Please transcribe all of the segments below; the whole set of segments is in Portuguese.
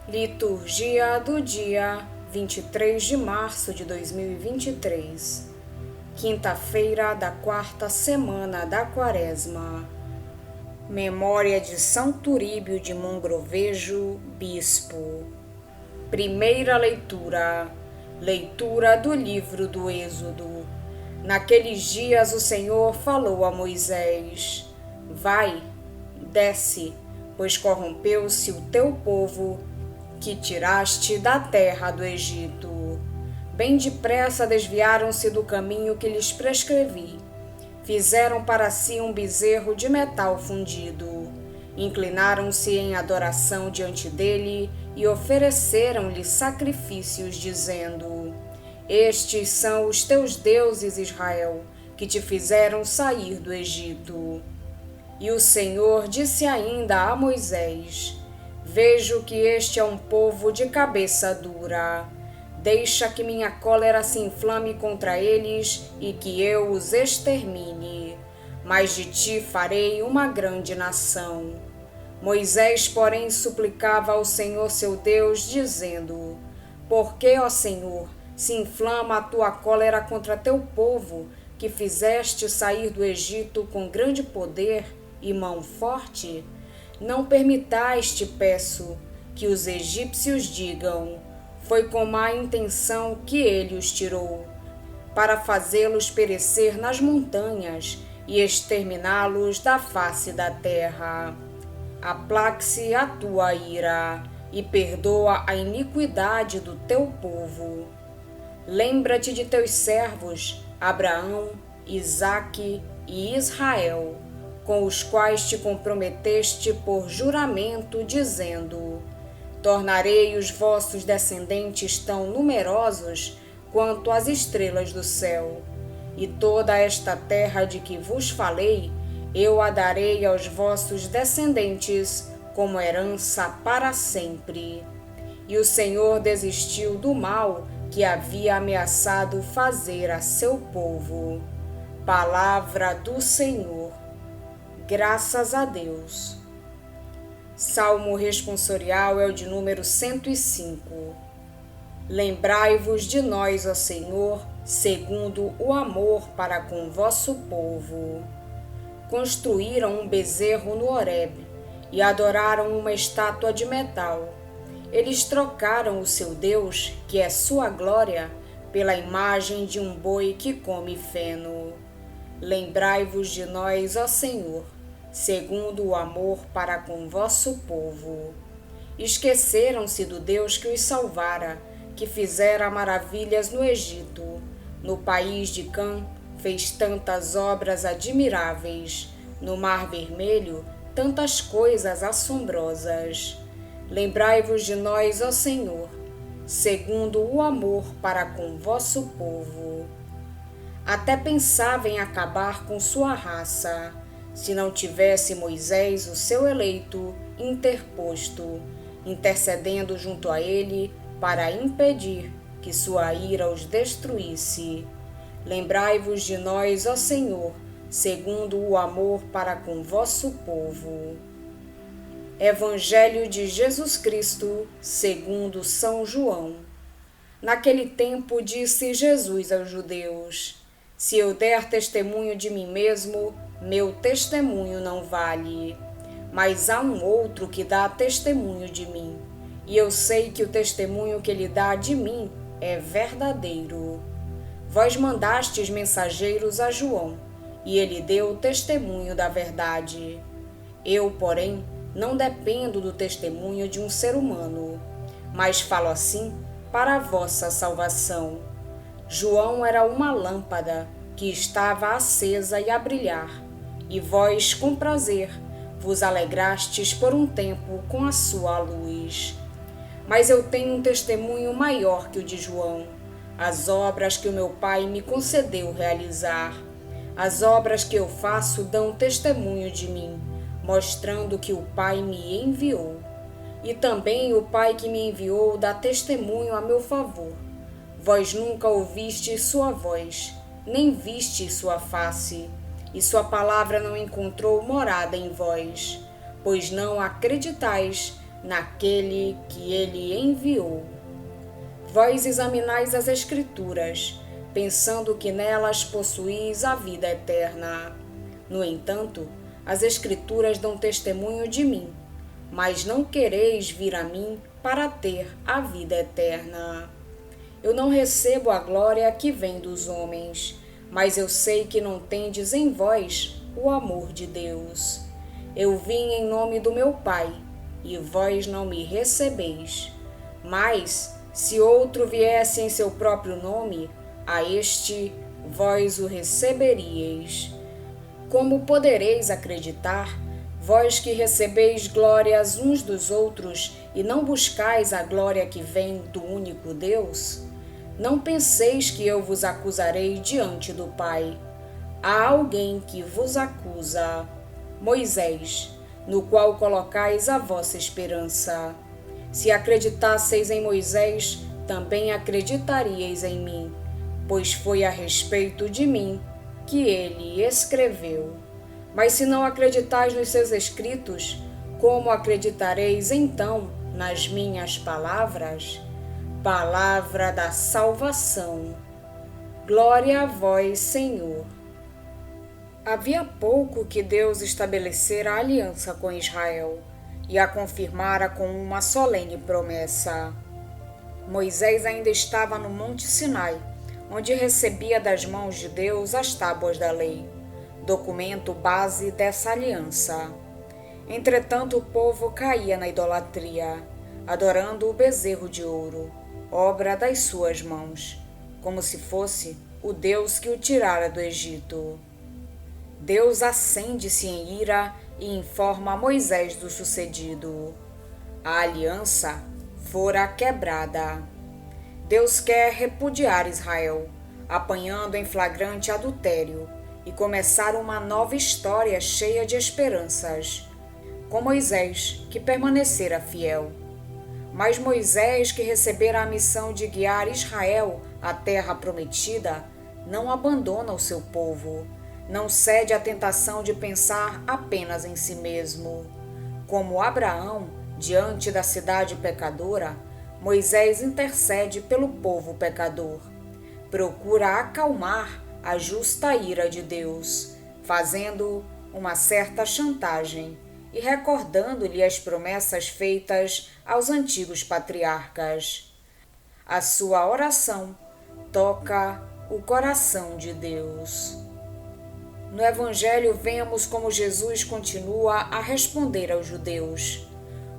Liturgia do dia 23 de março de 2023, quinta-feira da quarta semana da Quaresma. Memória de São Turíbio de Mogrovejo, bispo. Primeira leitura. Leitura do livro do Êxodo. Naqueles dias o Senhor falou a Moisés: Vai, desce, pois corrompeu-se o teu povo, que tiraste da terra do Egito. Bem depressa desviaram-se do caminho que lhes prescrevi. Fizeram para si um bezerro de metal fundido. Inclinaram-se em adoração diante dele e ofereceram-lhe sacrifícios, dizendo: Estes são os teus deuses, Israel, que te fizeram sair do Egito. E o Senhor disse ainda a Moisés: Vejo que este é um povo de cabeça dura. Deixa que minha cólera se inflame contra eles e que eu os extermine. Mas de ti farei uma grande nação. Moisés, porém, suplicava ao Senhor seu Deus, dizendo: Por que, ó Senhor, se inflama a tua cólera contra teu povo, que fizeste sair do Egito com grande poder e mão forte? Não permitais, te peço, que os egípcios digam: Foi com má intenção que ele os tirou, para fazê-los perecer nas montanhas e exterminá-los da face da terra. Aplaque-se a tua ira e perdoa a iniquidade do teu povo. Lembra-te de teus servos, Abraão, Isaque e Israel, com os quais te comprometeste por juramento, dizendo: Tornarei os vossos descendentes tão numerosos quanto as estrelas do céu. E toda esta terra de que vos falei, eu a darei aos vossos descendentes como herança para sempre. E o Senhor desistiu do mal que havia ameaçado fazer a seu povo. Palavra do Senhor. Graças a Deus. Salmo responsorial é o de número 105. Lembrai-vos de nós, ó Senhor, segundo o amor para com vosso povo. Construíram um bezerro no Horebe e adoraram uma estátua de metal. Eles trocaram o seu Deus, que é sua glória, pela imagem de um boi que come feno. Lembrai-vos de nós, ó Senhor, segundo o amor para com vosso povo. Esqueceram-se do Deus que os salvara, que fizera maravilhas no Egito. No país de Cã fez tantas obras admiráveis. No Mar Vermelho, tantas coisas assombrosas. Lembrai-vos de nós, ó Senhor, segundo o amor para com vosso povo. Até pensava em acabar com sua raça, se não tivesse Moisés, o seu eleito, interposto, intercedendo junto a ele para impedir que sua ira os destruísse. Lembrai-vos de nós, ó Senhor, segundo o amor para com vosso povo. Evangelho de Jesus Cristo, segundo São João. Naquele tempo disse Jesus aos judeus: Se eu der testemunho de mim mesmo, meu testemunho não vale. Mas há um outro que dá testemunho de mim, e eu sei que o testemunho que ele dá de mim é verdadeiro. Vós mandastes mensageiros a João, e ele deu testemunho da verdade. Eu, porém, não dependo do testemunho de um ser humano, mas falo assim para a vossa salvação. João era uma lâmpada que estava acesa e a brilhar, e vós, com prazer, vos alegrastes por um tempo com a sua luz. Mas eu tenho um testemunho maior que o de João, as obras que o meu Pai me concedeu realizar. As obras que eu faço dão testemunho de mim, mostrando que o Pai me enviou. E também o Pai que me enviou dá testemunho a meu favor. Vós nunca ouvistes sua voz, nem vistes sua face, e sua palavra não encontrou morada em vós, pois não acreditais naquele que ele enviou. Vós examinais as Escrituras, pensando que nelas possuís a vida eterna. No entanto, as Escrituras dão testemunho de mim, mas não quereis vir a mim para ter a vida eterna. Eu não recebo a glória que vem dos homens, mas eu sei que não tendes em vós o amor de Deus. Eu vim em nome do meu Pai, e vós não me recebeis. Mas, se outro viesse em seu próprio nome, a este vós o receberíeis. Como podereis acreditar, vós que recebeis glórias uns dos outros e não buscais a glória que vem do único Deus? Não penseis que eu vos acusarei diante do Pai. Há alguém que vos acusa, Moisés, no qual colocais a vossa esperança. Se acreditasseis em Moisés, também acreditaríeis em mim, pois foi a respeito de mim que ele escreveu. Mas se não acreditais nos seus escritos, como acreditareis então nas minhas palavras? Palavra da salvação. Glória a vós, Senhor. Havia pouco que Deus estabelecera a aliança com Israel e a confirmara com uma solene promessa. Moisés ainda estava no Monte Sinai, onde recebia das mãos de Deus as tábuas da lei, documento base dessa aliança. Entretanto, o povo caía na idolatria, adorando o bezerro de ouro, obra das suas mãos, como se fosse o Deus que o tirara do Egito. Deus acende-se em ira e informa a Moisés do sucedido. A aliança fora quebrada. Deus quer repudiar Israel, apanhando em flagrante adultério, e começar uma nova história cheia de esperanças, com Moisés, que permanecera fiel. Mas Moisés, que recebera a missão de guiar Israel à terra prometida, não abandona o seu povo, não cede à tentação de pensar apenas em si mesmo. Como Abraão, diante da cidade pecadora, Moisés intercede pelo povo pecador. Procura acalmar a justa ira de Deus, fazendo uma certa chantagem e recordando-lhe as promessas feitas aos antigos patriarcas. A sua oração toca o coração de Deus. No Evangelho, vemos como Jesus continua a responder aos judeus.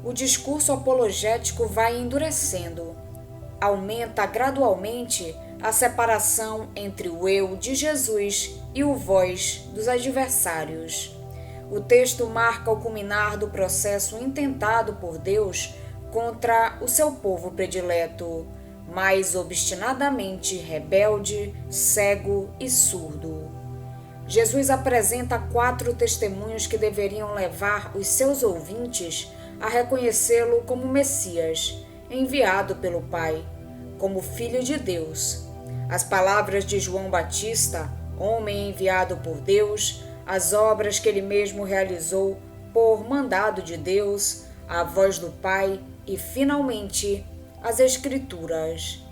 O discurso apologético vai endurecendo. Aumenta gradualmente a separação entre o eu de Jesus e o vós dos adversários. O texto marca o culminar do processo intentado por Deus contra o seu povo predileto, mas obstinadamente rebelde, cego e surdo. Jesus apresenta 4 testemunhos que deveriam levar os seus ouvintes a reconhecê-lo como Messias, enviado pelo Pai, como Filho de Deus. As palavras de João Batista, homem enviado por Deus, as obras que ele mesmo realizou por mandado de Deus, a voz do Pai e, finalmente, as Escrituras.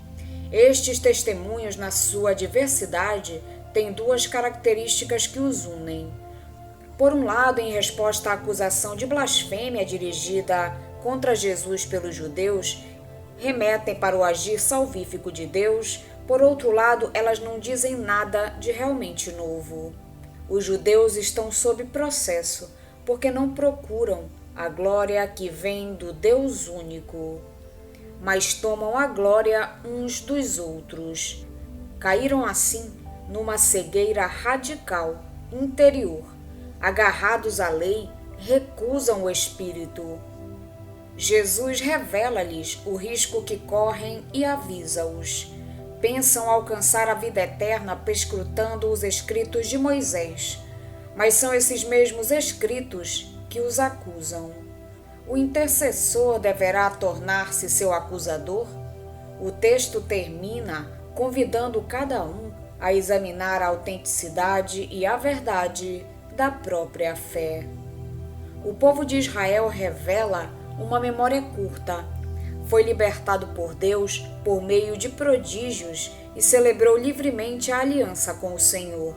Estes testemunhos, na sua diversidade, têm 2 características que os unem. Por um lado, em resposta à acusação de blasfêmia dirigida contra Jesus pelos judeus, remetem para o agir salvífico de Deus. Por outro lado, elas não dizem nada de realmente novo. Os judeus estão sob processo, porque não procuram a glória que vem do Deus único, mas tomam a glória uns dos outros. Caíram assim numa cegueira radical, interior. Agarrados à lei, recusam o Espírito. Jesus revela-lhes o risco que correm e avisa-os. Pensam alcançar a vida eterna perscrutando os escritos de Moisés, mas são esses mesmos escritos que os acusam. O intercessor deverá tornar-se seu acusador? O texto termina convidando cada um a examinar a autenticidade e a verdade da própria fé. O povo de Israel revela uma memória curta. Foi libertado por Deus por meio de prodígios e celebrou livremente a aliança com o Senhor.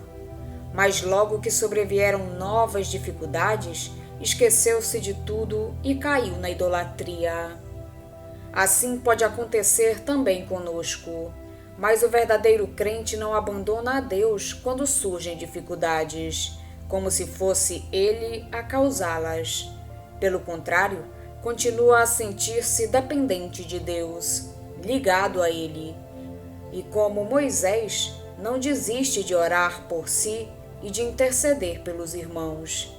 Mas logo que sobrevieram novas dificuldades, esqueceu-se de tudo e caiu na idolatria. Assim pode acontecer também conosco. Mas o verdadeiro crente não abandona a Deus quando surgem dificuldades, como se fosse Ele a causá-las. Pelo contrário, continua a sentir-se dependente de Deus, ligado a Ele. E como Moisés, não desiste de orar por si e de interceder pelos irmãos.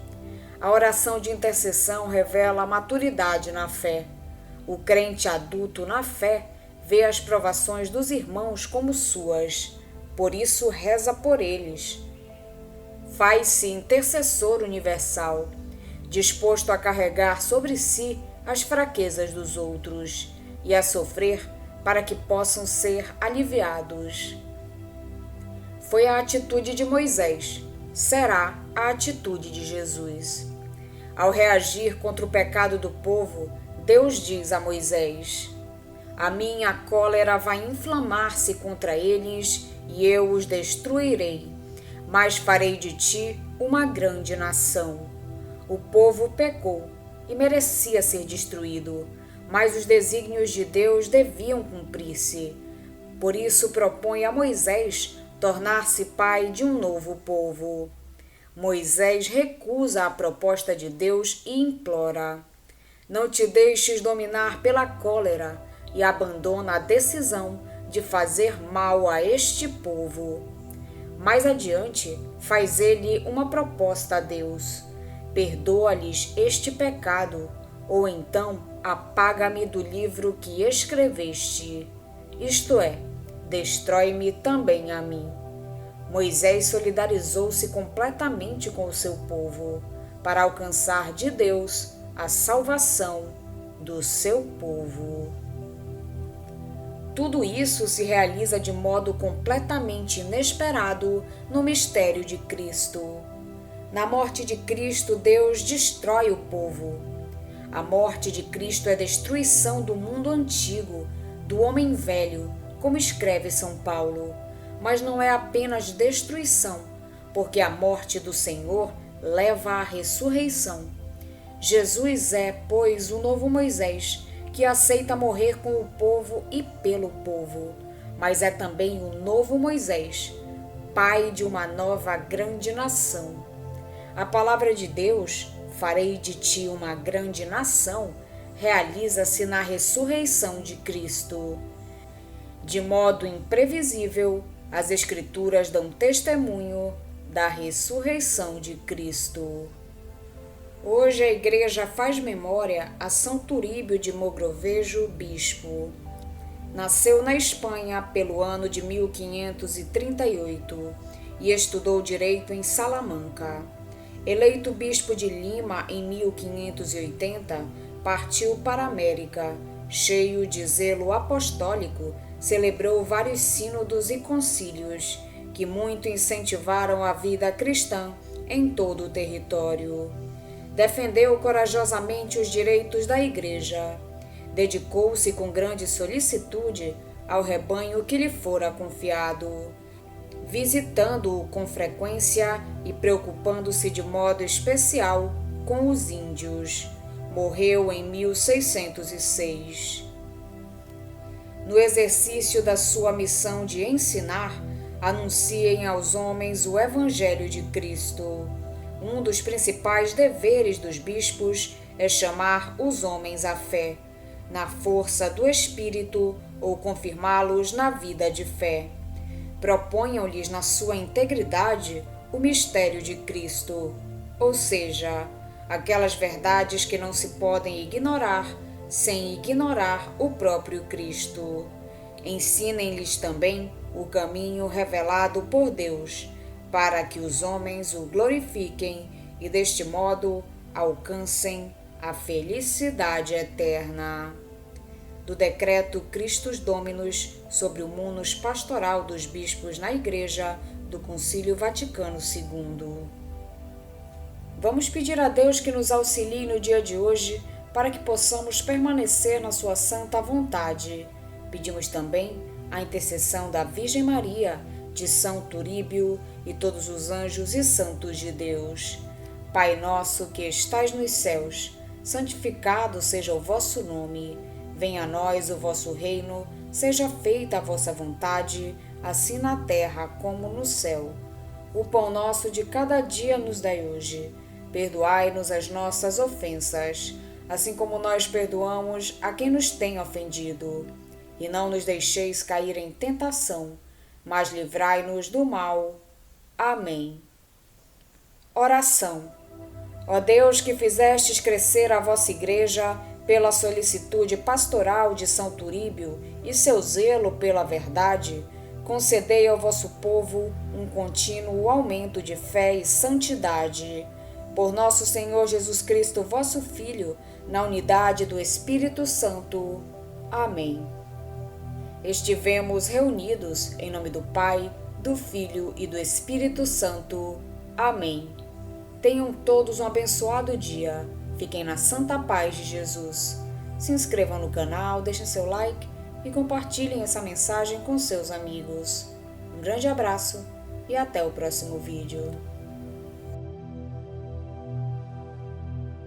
A oração de intercessão revela a maturidade na fé. O crente adulto na fé vê as provações dos irmãos como suas, por isso reza por eles. Faz-se intercessor universal, disposto a carregar sobre si as fraquezas dos outros e a sofrer para que possam ser aliviados. Foi a atitude de Moisés, será a atitude de Jesus. Ao reagir contra o pecado do povo, Deus diz a Moisés: a minha cólera vai inflamar-se contra eles e eu os destruirei, mas farei de ti uma grande nação. O povo pecou e merecia ser destruído, mas os desígnios de Deus deviam cumprir-se. Por isso propõe a Moisés tornar-se pai de um novo povo. Moisés recusa a proposta de Deus e implora: não te deixes dominar pela cólera, e abandona a decisão de fazer mal a este povo. Mais adiante, faz ele uma proposta a Deus: perdoa-lhes este pecado, ou então apaga-me do livro que escreveste, isto é, destrói-me também a mim. Moisés solidarizou-se completamente com o seu povo, para alcançar de Deus a salvação do seu povo. Tudo isso se realiza de modo completamente inesperado no mistério de Cristo. Na morte de Cristo, Deus destrói o povo. A morte de Cristo é destruição do mundo antigo, do homem velho, como escreve São Paulo. Mas não é apenas destruição, porque a morte do Senhor leva à ressurreição. Jesus é, pois, o novo Moisés, que aceita morrer com o povo e pelo povo, mas é também o novo Moisés, pai de uma nova grande nação. A palavra de Deus, farei de ti uma grande nação, realiza-se na ressurreição de Cristo. De modo imprevisível, as Escrituras dão testemunho da ressurreição de Cristo. Hoje a Igreja faz memória a São Turíbio de Mogrovejo, bispo. Nasceu na Espanha pelo ano de 1538 e estudou direito em Salamanca. Eleito bispo de Lima em 1580, partiu para a América. Cheio de zelo apostólico, celebrou vários sínodos e concílios que muito incentivaram a vida cristã em todo o território. Defendeu corajosamente os direitos da Igreja. Dedicou-se com grande solicitude ao rebanho que lhe fora confiado, visitando-o com frequência e preocupando-se de modo especial com os índios. Morreu em 1606. No exercício da sua missão de ensinar, anunciem aos homens o Evangelho de Cristo. Um dos principais deveres dos bispos é chamar os homens à fé, na força do Espírito, ou confirmá-los na vida de fé. Proponham-lhes na sua integridade o mistério de Cristo, ou seja, aquelas verdades que não se podem ignorar sem ignorar o próprio Cristo. Ensinem-lhes também o caminho revelado por Deus, para que os homens o glorifiquem e, deste modo, alcancem a felicidade eterna. Do decreto Christus Dominus sobre o munus pastoral dos bispos na Igreja do Concílio Vaticano II. Vamos pedir a Deus que nos auxilie no dia de hoje para que possamos permanecer na sua santa vontade. Pedimos também a intercessão da Virgem Maria, de São Turíbio e todos os anjos e santos de Deus. Pai nosso que estais nos céus, santificado seja o vosso nome. Venha a nós o vosso reino, seja feita a vossa vontade, assim na terra como no céu. O pão nosso de cada dia nos dai hoje. Perdoai-nos as nossas ofensas, assim como nós perdoamos a quem nos tem ofendido. E não nos deixeis cair em tentação, mas livrai-nos do mal. Amém. Oração. Ó Deus, que fizestes crescer a vossa Igreja pela solicitude pastoral de São Turíbio e seu zelo pela verdade, concedei ao vosso povo um contínuo aumento de fé e santidade. Por nosso Senhor Jesus Cristo, vosso Filho, na unidade do Espírito Santo. Amém. Estivemos reunidos em nome do Pai, do Filho e do Espírito Santo. Amém. Tenham todos um abençoado dia. Fiquem na santa paz de Jesus. Se inscrevam no canal, deixem seu like e compartilhem essa mensagem com seus amigos. Um grande abraço e até o próximo vídeo.